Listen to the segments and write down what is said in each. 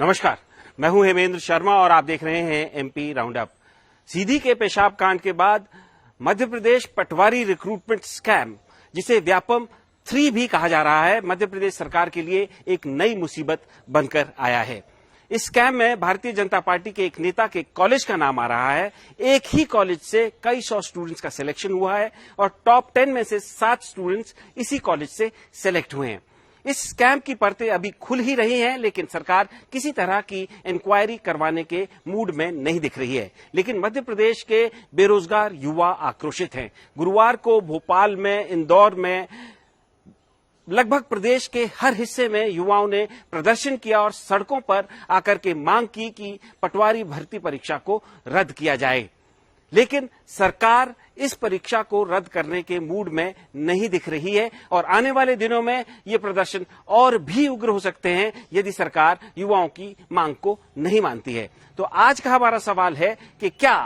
नमस्कार, मैं हूं हेमेंद्र शर्मा और आप देख रहे हैं एमपी राउंड अप। सीधी के पेशाब कांड के बाद मध्य प्रदेश पटवारी रिक्रूटमेंट स्कैम, जिसे व्यापम 3 भी कहा जा रहा है, मध्य प्रदेश सरकार के लिए एक नई मुसीबत बनकर आया है। इस स्कैम में भारतीय जनता पार्टी के एक नेता के कॉलेज का नाम आ रहा है। एक ही कॉलेज से कई सौ स्टूडेंट्स का सिलेक्शन हुआ है और टॉप 10 में से 7 स्टूडेंट्स इसी कॉलेज से सिलेक्ट हुए हैं। इस स्कैम की परतें अभी खुल ही रही हैं, लेकिन सरकार किसी तरह की इंक्वायरी करवाने के मूड में नहीं दिख रही है। लेकिन मध्य प्रदेश के बेरोजगार युवा आक्रोशित हैं। गुरुवार को भोपाल में, इंदौर में, लगभग प्रदेश के हर हिस्से में युवाओं ने प्रदर्शन किया और सड़कों पर आकर के मांग की कि पटवारी भर्ती परीक्षा को रद्द किया जाए। लेकिन सरकार इस परीक्षा को रद्द करने के मूड में नहीं दिख रही है और आने वाले दिनों में ये प्रदर्शन और भी उग्र हो सकते हैं यदि सरकार युवाओं की मांग को नहीं मानती है। तो आज का हमारा सवाल है कि क्या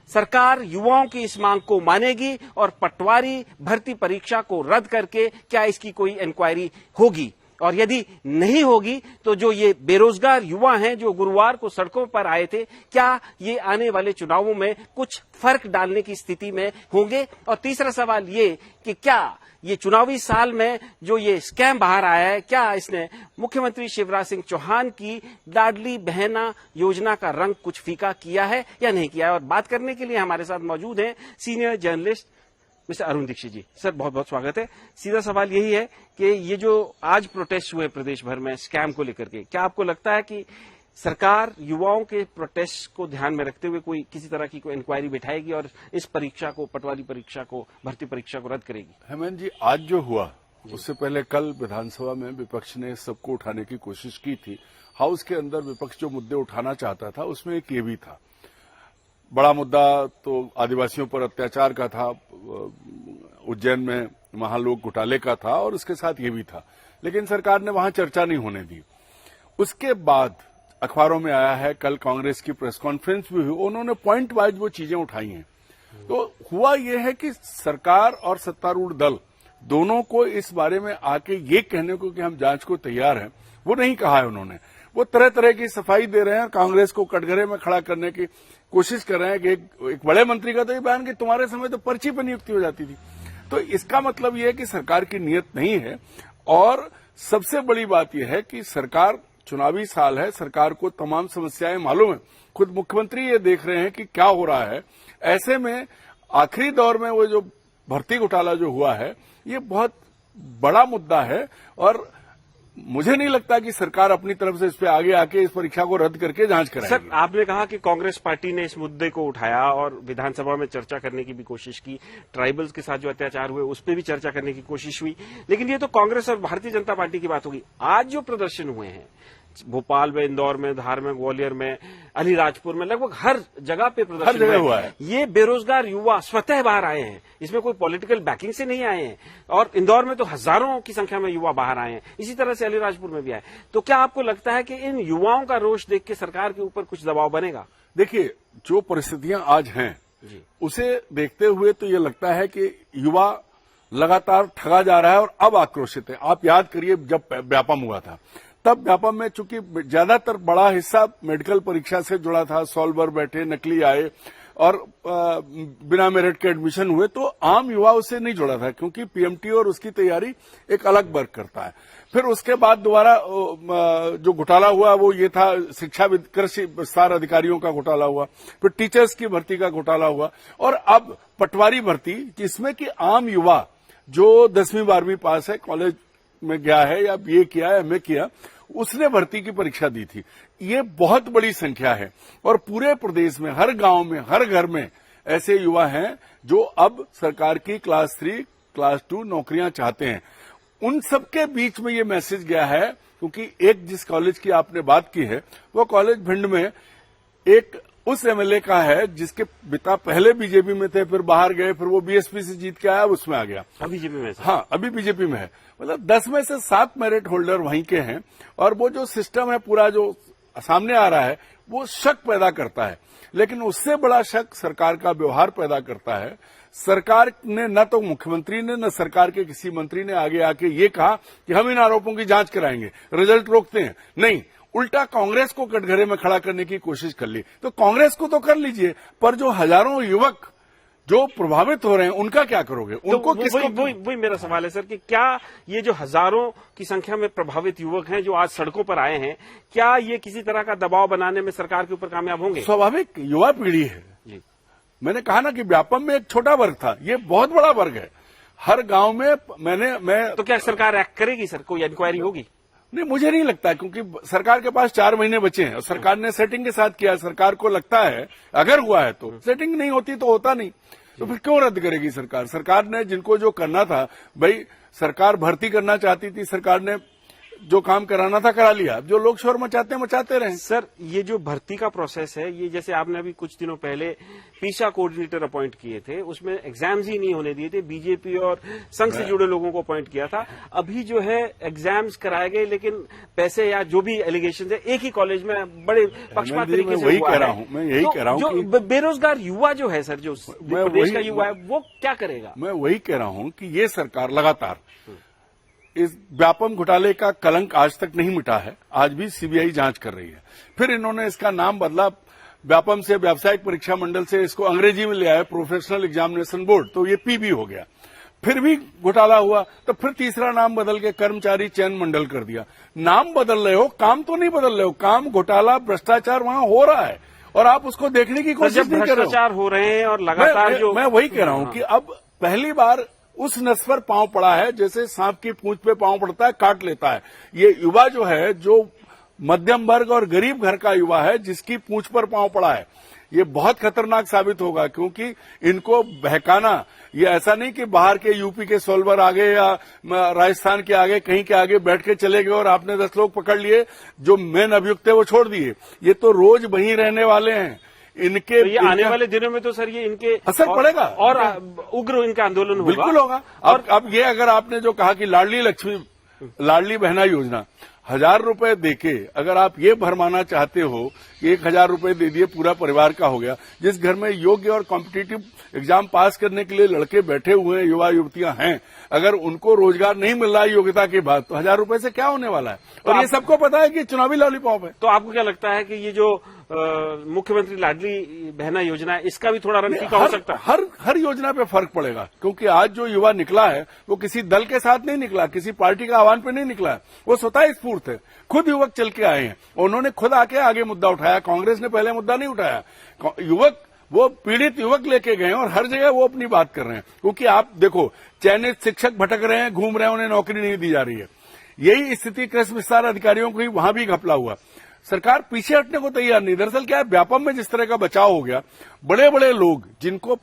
सरकार युवाओं की इस मांग को मानेगी और पटवारी भर्ती परीक्षा को रद्द करके क्या इसकी कोई इंक्वायरी होगी, और यदि नहीं होगी तो जो ये बेरोजगार युवा हैं जो गुरुवार को सड़कों पर आए थे, क्या ये आने वाले चुनावों में कुछ फर्क डालने की स्थिति में होंगे। और तीसरा सवाल ये कि क्या ये चुनावी साल में जो ये स्कैम बाहर आया है, क्या इसने मुख्यमंत्री शिवराज सिंह चौहान की लाडली बहना योजना का रंग कुछ फीका किया है या नहीं किया है। और बात करने के लिए हमारे साथ मौजूद हैं senior journalist mister Arun Dikshit ji. Sir, बहुत बहुत स्वागत है। सीधा सवाल यही है कि ये जो आज प्रोटेस्ट हुए प्रदेश भर में स्कैम को लेकर के, क्या आपको लगता है कि सरकार युवाओं के प्रोटेस्ट को ध्यान में रखते हुए कोई किसी तरह की कोई इंक्वायरी बिठाएगी और इस परीक्षा को, पटवारी परीक्षा को, भर्ती परीक्षा को रद्द करेगी? हेमंत जी, आज जो हुआ उससे पहले कल विधानसभा में विपक्ष ने सबको उठाने की कोशिश की थी। हाउस के अंदर विपक्ष जो मुद्दे उठाना चाहता था उसमें एक ये भी था। बड़ा मुद्दा तो आदिवासियों पर अत्याचार का था, उज्जैन में महालोक घोटाले का था और उसके साथ ये भी था, लेकिन सरकार ने वहां चर्चा नहीं होने दी। उसके बाद अखबारों में आया है, कल कांग्रेस की प्रेस कॉन्फ्रेंस भी हुई, उन्होंने पॉइंट वाइज वो चीजें उठाई हैं। तो हुआ ये है कि सरकार और सत्तारूढ़ दल दोनों को इस बारे में आके ये कहने को कि हम जांच को तैयार हैं, वो नहीं कहा है उन्होंने। वो तरह तरह की सफाई दे रहे हैं, कांग्रेस को कटघरे में खड़ा करने की कोशिश कर रहे हैं कि एक बड़े मंत्री का तो ये बयान कि तुम्हारे समय तो पर्ची पर नियुक्ति हो जाती थी। तो इसका मतलब ये है कि सरकार की नीयत नहीं है। और सबसे बड़ी बात यह है कि सरकार, चुनावी साल है, सरकार को तमाम समस्याएं मालूम है। खुद मुख्यमंत्री ये देख रहे हैं कि क्या हो रहा है। ऐसे में आखिरी दौर में वो जो भर्ती घोटाला जो हुआ है, ये बहुत बड़ा मुद्दा है और मुझे नहीं लगता कि सरकार अपनी तरफ से इस पे आगे आके इस परीक्षा को रद्द करके जांच कराएगी। सर, आपने कहा कि कांग्रेस पार्टी ने इस मुद्दे को उठाया और विधानसभा में चर्चा करने की भी कोशिश की। ट्राइबल्स के साथ जो अत्याचार हुए उस पर भी चर्चा करने की कोशिश हुई, लेकिन ये तो कांग्रेस और भारतीय जनता पार्टी की बात होगी। आज जो प्रदर्शन हुए हैं भोपाल में, इंदौर में, धार में, ग्वालियर में, अलीराजपुर में, लगभग हर जगह पे प्रदर्शन हुआ है। ये बेरोजगार युवा स्वतः बाहर आए हैं, इसमें कोई पॉलिटिकल बैकिंग से नहीं आए हैं। और इंदौर में तो हजारों की संख्या में युवा बाहर आए हैं, इसी तरह से अलीराजपुर में भी आए। तो क्या आपको लगता है कि इन युवाओं का रोष देख के सरकार के ऊपर कुछ दबाव बनेगा? देखिए, जो परिस्थितियां आज हैं उसे देखते हुए तो ये लगता है कि युवा लगातार ठगा जा रहा है और अब आक्रोशित है। आप याद करिए, जब व्यापम हुआ था तब व्यापम में चूंकि ज्यादातर बड़ा हिस्सा मेडिकल परीक्षा से जुड़ा था, सॉल्वर बैठे, नकली आए और बिना मेरिट के एडमिशन हुए, तो आम युवा उससे नहीं जुड़ा था क्योंकि पीएमटी और उसकी तैयारी एक अलग वर्ग करता है। फिर उसके बाद दोबारा जो घोटाला हुआ वो ये था, शिक्षा कृषि विस्तार अधिकारियों का घोटाला हुआ, फिर टीचर्स की भर्ती का घोटाला हुआ और अब पटवारी भर्ती, जिसमें कि आम युवा जो 10वीं 12वीं पास है, कॉलेज में गया है या बीए किया है, एमए किया, उसने भर्ती की परीक्षा दी थी। ये बहुत बड़ी संख्या है और पूरे प्रदेश में, हर गांव में, हर घर में ऐसे युवा हैं जो अब सरकार की क्लास 3, क्लास 2 नौकरियां चाहते हैं। उन सबके बीच में ये मैसेज गया है, क्योंकि एक जिस कॉलेज की आपने बात की है वो कॉलेज भिंड में एक उस एमएलए का है जिसके पिता पहले बीजेपी में थे, फिर बाहर गए, फिर वो बीएसपी से जीत के आया, उसमें आ गया, अभी बीजेपी में। हाँ, अभी बीजेपी में है। मतलब 10 में से 7 मेरिट होल्डर वहीं के हैं और वो जो सिस्टम है पूरा जो सामने आ रहा है वो शक पैदा करता है। लेकिन उससे बड़ा शक सरकार का व्यवहार पैदा करता है। सरकार ने, न तो मुख्यमंत्री ने, न सरकार के किसी मंत्री ने आगे आके ये कहा कि हम इन आरोपों की जांच कराएंगे, रिजल्ट रोकते हैं। नहीं, उल्टा कांग्रेस को कटघरे में खड़ा करने की कोशिश कर ली। तो कांग्रेस को तो कर लीजिए, पर जो हजारों युवक जो प्रभावित हो रहे हैं उनका क्या करोगे? उनको तो किसको? वही मेरा सवाल है सर कि क्या ये जो हजारों की संख्या में प्रभावित युवक हैं जो आज सड़कों पर आए हैं, क्या ये किसी तरह का दबाव बनाने में सरकार के ऊपर कामयाब होंगे? स्वाभाविक युवा पीढ़ी है जी। मैंने कहा ना कि व्यापम में एक छोटा वर्ग था, ये बहुत बड़ा वर्ग है। हर गांव में मैं तो क्या सरकार एक्ट करेगी सर? कोई इंक्वायरी होगी? नहीं, मुझे नहीं लगता, क्योंकि सरकार के पास 4 महीने बचे हैं और सरकार ने सेटिंग के साथ किया। सरकार को लगता है अगर हुआ है तो, सेटिंग नहीं होती तो होता नहीं, तो फिर क्यों रद्द करेगी सरकार? सरकार ने जिनको जो करना था, भाई सरकार भर्ती करना चाहती थी, सरकार ने जो काम कराना था करा लिया। जो लोग शोर मचाते रहे। सर ये जो भर्ती का प्रोसेस है, ये जैसे आपने अभी कुछ दिनों पहले पीसा कोऑर्डिनेटर अपॉइंट किए थे, उसमें एग्जाम्स ही नहीं होने दिए थे, बीजेपी और संघ से जुड़े लोगों को अपॉइंट किया था। अभी जो है एग्जाम्स कराए गए, लेकिन पैसे या जो भी एलिगेशन है एक ही कॉलेज में बड़े पक्षपात तरीके से हुआ है। मैं यही कह रहा हूं जो बेरोजगार युवा जो है सर, जो प्रदेश का युवा है, वो क्या करेगा? मैं वही कह रहा हूं कि ये सरकार लगातार इस व्यापम घोटाले का कलंक आज तक नहीं मिटा है। आज भी सीबीआई जांच कर रही है। फिर इन्होंने इसका नाम बदला, व्यापम से व्यावसायिक परीक्षा मंडल से इसको अंग्रेजी में ले आया प्रोफेशनल एग्जामिनेशन बोर्ड, तो ये पीबी हो गया। फिर भी घोटाला हुआ तो फिर तीसरा नाम बदल के कर्मचारी चयन मंडल कर दिया। नाम बदल रहे हो, काम तो नहीं बदल रहे हो। काम, घोटाला, भ्रष्टाचार वहां हो रहा है और आप उसको देखने की कोशिश नहीं कर रहे हो। भ्रष्टाचार हो रहे हैं और लगातार मैं वही कह रहा हूं कि अब पहली बार उस नस पर पांव पड़ा है जैसे सांप की पूंछ पे पांव पड़ता है, काट लेता है। ये युवा जो है, जो मध्यम वर्ग और गरीब घर का युवा है, जिसकी पूंछ पर पांव पड़ा है, ये बहुत खतरनाक साबित होगा। क्योंकि इनको बहकाना, ये ऐसा नहीं कि बाहर के यूपी के सोलवर आगे या राजस्थान के आगे कहीं के आगे बैठ के चले गए और आपने 10 लोग पकड़ लिए, जो मेन अभियुक्त है वो छोड़ दिए। ये तो रोज वहीं रहने वाले हैं। इनके तो ये आने वाले दिनों में तो सर ये इनके असर पड़ेगा और उग्र इनका आंदोलन होगा। बिल्कुल होगा। अब ये अगर आपने जो कहा कि लाडली बहना योजना 1000 रुपए देके अगर आप ये भरमाना चाहते हो कि 1000 रुपए दे दिए पूरा परिवार का हो गया, जिस घर में योग्य और कॉम्पिटिटिव एग्जाम पास करने के लिए लड़के बैठे हुए हैं, युवा युवतियां हैं, अगर उनको रोजगार नहीं मिल रहा है योग्यता के बाद, तो 1000 रुपए से क्या होने वाला है? और ये सबको पता है कि चुनावी लॉलीपॉप है। तो आपको क्या लगता है कि ये जो मुख्यमंत्री लाडली बहना योजना है, इसका भी थोड़ा रन फीका हो सकता है? हर योजना पे फर्क पड़ेगा, क्योंकि आज जो युवा निकला है वो किसी दल के साथ नहीं निकला, किसी पार्टी का आह्वान पे नहीं निकला है, वो स्वतः स्फूर्त है। खुद युवक चल के आए हैं, उन्होंने खुद आके आगे मुद्दा उठाया। कांग्रेस ने पहले मुद्दा नहीं उठाया। युवक, वो पीड़ित युवक लेके गए और हर जगह वो अपनी बात कर रहे हैं। क्योंकि आप देखो, चयनित शिक्षक भटक रहे हैं, घूम रहे हैं, उन्हें नौकरी नहीं दी जा रही है। यही स्थिति कृषि विस्तार अधिकारियों को ही वहां भी घपला हुआ। सरकार पीछे हटने को तैयार नहीं। दरअसल क्या है, व्यापम में जिस तरह का बचाव हो गया, बड़े बड़े लोग जिनको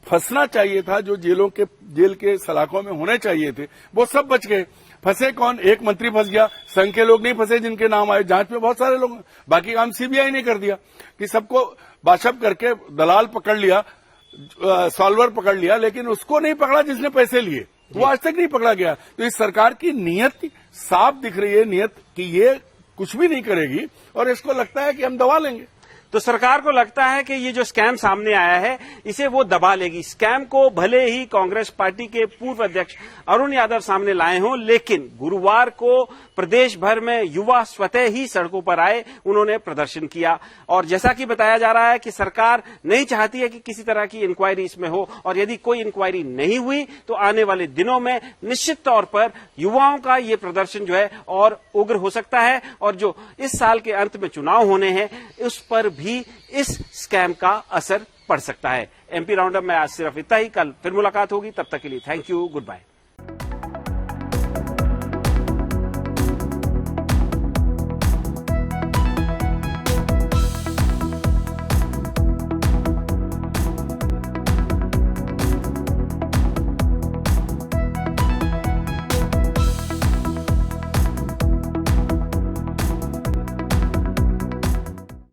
फंसना चाहिए था, जो जेल के सलाखों में होने चाहिए थे, वो सब बच गए। फंसे कौन? एक मंत्री फंस गया, संघ के लोग नहीं फंसे जिनके नाम आए। जांच में बहुत सारे लोग, बाकी काम सीबीआई ने कर दिया कि सबको बाशब करके दलाल पकड़ लिया, सॉल्वर पकड़ लिया, लेकिन उसको नहीं पकड़ा जिसने पैसे लिए। वो आज तक नहीं पकड़ा गया। तो इस सरकार की नीयत साफ दिख रही है, नीयत कि ये कुछ भी नहीं करेगी और इसको लगता है कि हम दबा लेंगे। तो सरकार को लगता है कि ये जो स्कैम सामने आया है, इसे वो दबा लेगी। स्कैम को भले ही कांग्रेस पार्टी के पूर्व अध्यक्ष अरुण यादव सामने लाए हों, लेकिन गुरुवार को प्रदेश भर में युवा स्वतः ही सड़कों पर आए, उन्होंने प्रदर्शन किया। और जैसा कि बताया जा रहा है कि सरकार नहीं चाहती है कि किसी तरह की इंक्वायरी इसमें हो, और यदि कोई इंक्वायरी नहीं हुई तो आने वाले दिनों में निश्चित तौर पर युवाओं का ये प्रदर्शन जो है और उग्र हो सकता है। और जो इस साल के अंत में चुनाव होने हैं, उस पर भी इस स्कैम का असर पड़ सकता है। एमपी राउंडअप में आज सिर्फ इतना ही। कल फिर मुलाकात होगी, तब तक के लिए थैंक यू, गुड बाय।